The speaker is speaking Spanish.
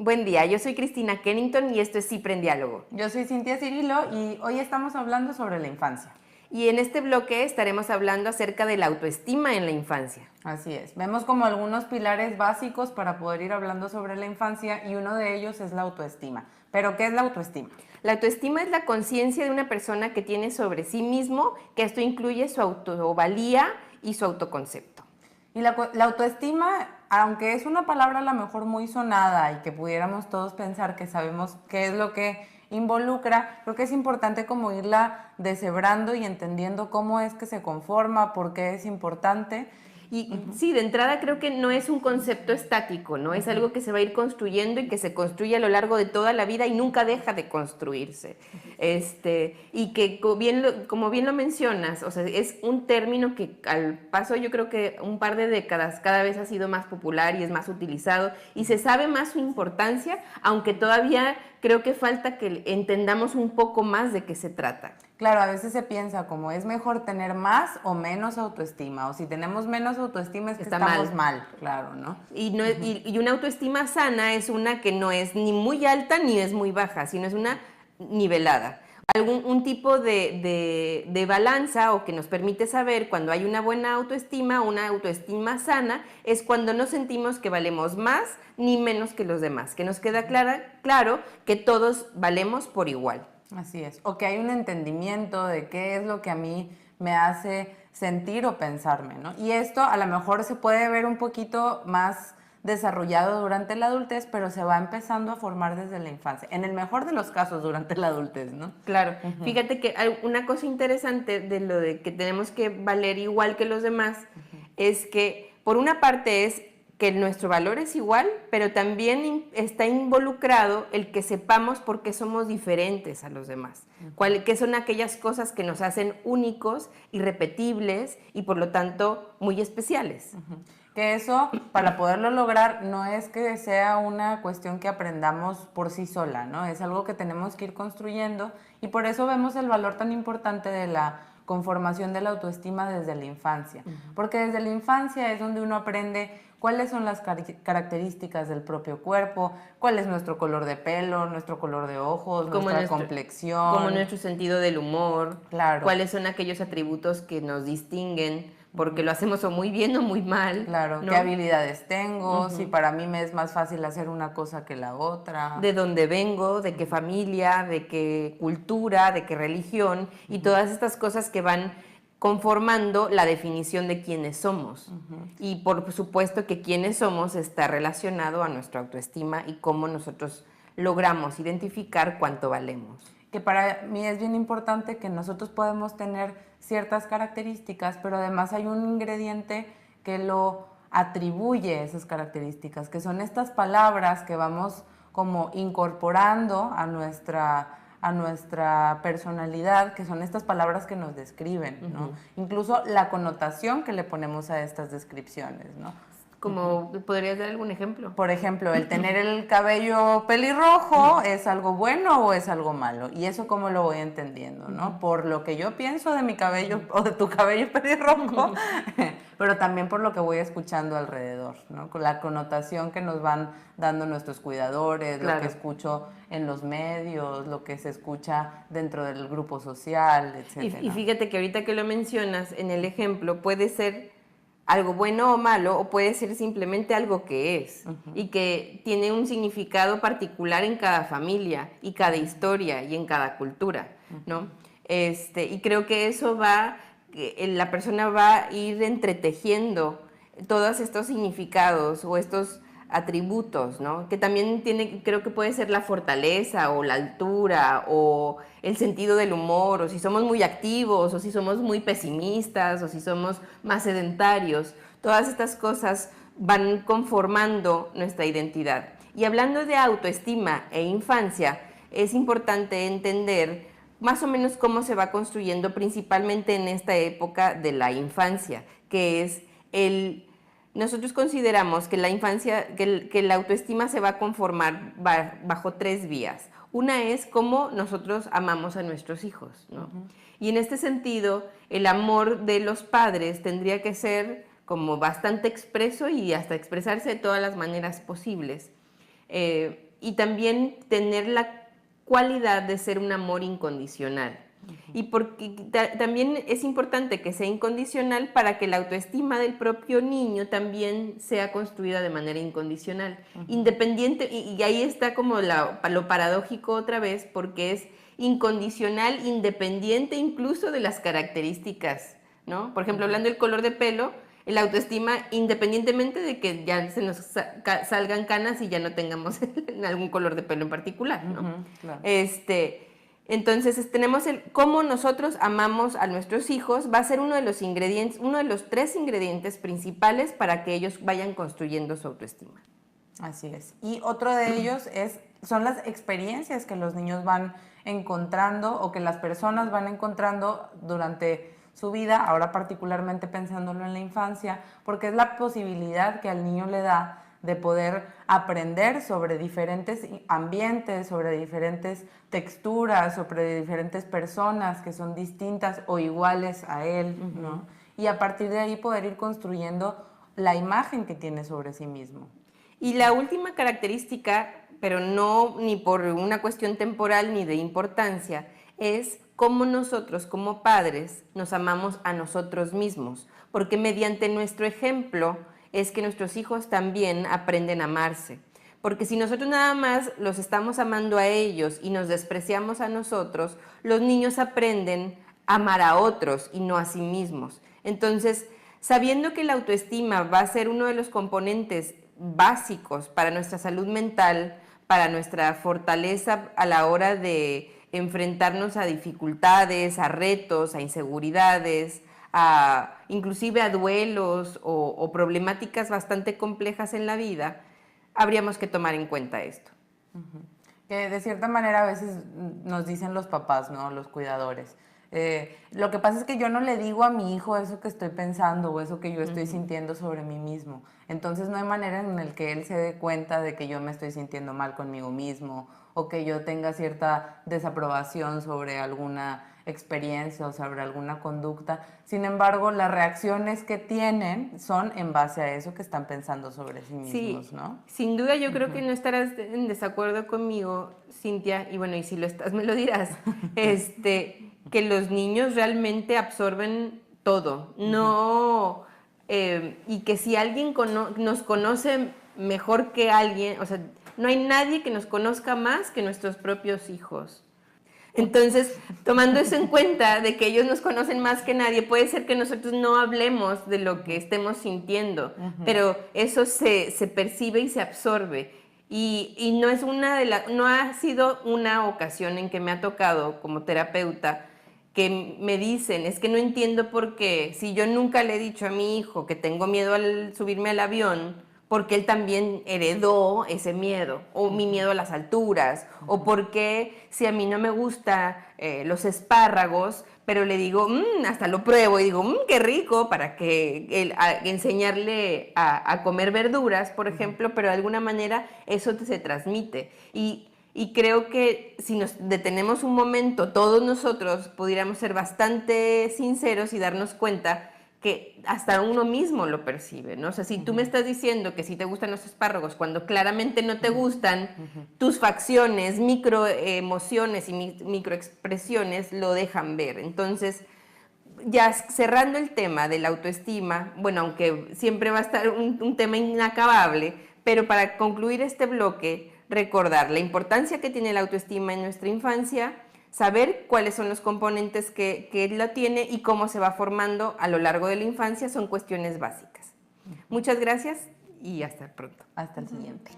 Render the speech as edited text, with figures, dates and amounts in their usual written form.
Buen día, yo soy Cristina Kennington y esto es Cipre en Diálogo. Yo soy Cintia Cirilo y hoy estamos hablando sobre la infancia. Y en este bloque estaremos hablando acerca de la autoestima en la infancia. Así es, vemos como algunos pilares básicos para poder ir hablando sobre la infancia y uno de ellos es la autoestima. ¿Pero qué es la autoestima? La autoestima es la conciencia de una persona que tiene sobre sí mismo, que esto incluye su autovalía y su autoconcepto. Y la autoestima, aunque es una palabra a lo mejor muy sonada y que pudiéramos todos pensar que sabemos qué es lo que involucra, creo que es importante como irla deshebrando y entendiendo cómo es que se conforma, por qué es importante. Y sí, de entrada creo que no es un concepto estático, ¿no? Es algo que se va a ir construyendo y que se construye a lo largo de toda la vida y nunca deja de construirse. Y que como bien lo mencionas, o sea, es un término que al paso yo creo que un par de décadas cada vez ha sido más popular y es más utilizado y se sabe más su importancia, aunque todavía creo que falta que entendamos un poco más de qué se trata. Claro, a veces se piensa como es mejor tener más o menos autoestima, o si tenemos menos autoestima es que estamos mal, claro, ¿no? Y, no es, y una autoestima sana es una que no es ni muy alta ni es muy baja, sino es una nivelada. Un tipo de balanza o que nos permite saber cuando hay una buena autoestima, una autoestima sana, es cuando no sentimos que valemos más ni menos que los demás, que nos queda claro que todos valemos por igual. Así es, o que hay un entendimiento de qué es lo que a mí me hace sentir o pensarme, ¿no? Y esto a lo mejor se puede ver un poquito más desarrollado durante la adultez, pero se va empezando a formar desde la infancia, en el mejor de los casos durante la adultez, ¿no? Claro, fíjate que hay una cosa interesante de lo de que tenemos que valer igual que los demás, es que por una parte es que nuestro valor es igual, pero también está involucrado el que sepamos por qué somos diferentes a los demás, qué son aquellas cosas que nos hacen únicos, irrepetibles y por lo tanto muy especiales. Que eso, para poderlo lograr, no es que sea una cuestión que aprendamos por sí sola, ¿no? Es algo que tenemos que ir construyendo y por eso vemos el valor tan importante de la conformación de la autoestima desde la infancia. Porque desde la infancia es donde uno aprende cuáles son las características del propio cuerpo, cuál es nuestro color de pelo, nuestro color de ojos, nuestra complexión. Como nuestro sentido del humor, claro. Cuáles son aquellos atributos que nos distinguen, porque lo hacemos o muy bien o muy mal. Claro, ¿no? ¿Qué habilidades tengo? Si para mí me es más fácil hacer una cosa que la otra. De dónde vengo, de qué familia, de qué cultura, de qué religión, y todas estas cosas que van conformando la definición de quiénes somos. Y por supuesto que quiénes somos está relacionado a nuestra autoestima y cómo nosotros logramos identificar cuánto valemos. Que para mí es bien importante que nosotros podemos tener ciertas características, pero además hay un ingrediente que lo atribuye esas características, que son estas palabras que vamos como incorporando a nuestra personalidad, que son estas palabras que nos describen, ¿no? Incluso la connotación que le ponemos a estas descripciones, ¿no? Como, ¿podrías dar algún ejemplo? Por ejemplo, el tener el cabello pelirrojo ¿es algo bueno o es algo malo? Y eso cómo lo voy entendiendo, ¿no? Por lo que yo pienso de mi cabello o de tu cabello pelirrojo, pero también por lo que voy escuchando alrededor, ¿no? Con la connotación que nos van dando nuestros cuidadores, claro. Lo que escucho en los medios, lo que se escucha dentro del grupo social, etc. Y fíjate que ahorita que lo mencionas, en el ejemplo puede ser algo bueno o malo, o puede ser simplemente algo que es, y que tiene un significado particular en cada familia, y cada historia, y en cada cultura, ¿no? Y creo que eso la persona va a ir entretejiendo todos estos significados, o estos atributos, ¿no? Que también creo que puede ser la fortaleza, o la altura, o el sentido del humor, o si somos muy activos, o si somos muy pesimistas, o si somos más sedentarios. Todas estas cosas van conformando nuestra identidad. Y hablando de autoestima e infancia, es importante entender más o menos cómo se va construyendo principalmente en esta época de la infancia, que es nosotros consideramos que la infancia, que la autoestima se va a conformar bajo 3 vías. Una es cómo nosotros amamos a nuestros hijos, ¿no? Y en este sentido, el amor de los padres tendría que ser como bastante expreso y hasta expresarse de todas las maneras posibles. y también tener la cualidad de ser un amor incondicional. Y porque también es importante que sea incondicional para que la autoestima del propio niño también sea construida de manera incondicional. Independiente, y ahí está como lo paradójico otra vez, porque es incondicional, independiente incluso de las características, ¿no? Por ejemplo, hablando del color de pelo, el autoestima independientemente de que ya se nos salgan canas y ya no tengamos algún color de pelo en particular, ¿no? Claro. Entonces tenemos cómo nosotros amamos a nuestros hijos, va a ser uno de los ingredientes, uno de los 3 ingredientes principales para que ellos vayan construyendo su autoestima. Así es. Y otro de ellos son las experiencias que los niños van encontrando o que las personas van encontrando durante su vida, ahora particularmente pensándolo en la infancia, porque es la posibilidad que al niño le da de poder aprender sobre diferentes ambientes, sobre diferentes texturas, sobre diferentes personas que son distintas o iguales a él, ¿no? Y a partir de ahí poder ir construyendo la imagen que tiene sobre sí mismo. Y la última característica, pero no ni por una cuestión temporal ni de importancia, es cómo nosotros como padres nos amamos a nosotros mismos, porque mediante nuestro ejemplo es que nuestros hijos también aprenden a amarse. Porque si nosotros nada más los estamos amando a ellos y nos despreciamos a nosotros, los niños aprenden a amar a otros y no a sí mismos. Entonces, sabiendo que la autoestima va a ser uno de los componentes básicos para nuestra salud mental, para nuestra fortaleza a la hora de enfrentarnos a dificultades, a retos, a inseguridades, inclusive a duelos o problemáticas bastante complejas en la vida, habríamos que tomar en cuenta esto. Que de cierta manera a veces nos dicen los papás, ¿no? Los cuidadores. Lo que pasa es que yo no le digo a mi hijo eso que estoy pensando o eso que yo estoy sintiendo sobre mí mismo. Entonces no hay manera en la que él se dé cuenta de que yo me estoy sintiendo mal conmigo mismo o que yo tenga cierta desaprobación sobre alguna experiencia o sobre alguna conducta. Sin embargo, las reacciones que tienen son en base a eso que están pensando sobre sí mismos, Sí, ¿no? sin duda yo creo que no estarás en desacuerdo conmigo, Cintia, y bueno, y si lo estás me lo dirás, que los niños realmente absorben todo, no, y que si alguien nos conoce mejor que alguien, o sea, no hay nadie que nos conozca más que nuestros propios hijos. Entonces, tomando eso en cuenta, de que ellos nos conocen más que nadie, puede ser que nosotros no hablemos de lo que estemos sintiendo, pero eso se percibe y se absorbe. Y no, no ha sido una ocasión en que me ha tocado como terapeuta que me dicen, es que no entiendo por qué, si yo nunca le he dicho a mi hijo que tengo miedo al subirme al avión, porque él también heredó ese miedo, o mi miedo a las alturas, o porque si a mí no me gustan los espárragos, pero le digo, hasta lo pruebo y digo, qué rico, para que enseñarle a comer verduras, por ejemplo, pero de alguna manera eso se transmite. Y creo que si nos detenemos un momento, todos nosotros pudiéramos ser bastante sinceros y darnos cuenta que hasta uno mismo lo percibe, ¿no? O sea, si tú me estás diciendo que sí te gustan los espárragos cuando claramente no te gustan, tus facciones, microemociones y microexpresiones lo dejan ver. Entonces, ya cerrando el tema de la autoestima, bueno, aunque siempre va a estar un tema inacabable, pero para concluir este bloque, recordar la importancia que tiene la autoestima en nuestra infancia, saber cuáles son los componentes que él lo tiene y cómo se va formando a lo largo de la infancia son cuestiones básicas. Muchas gracias y hasta pronto. Hasta el siguiente.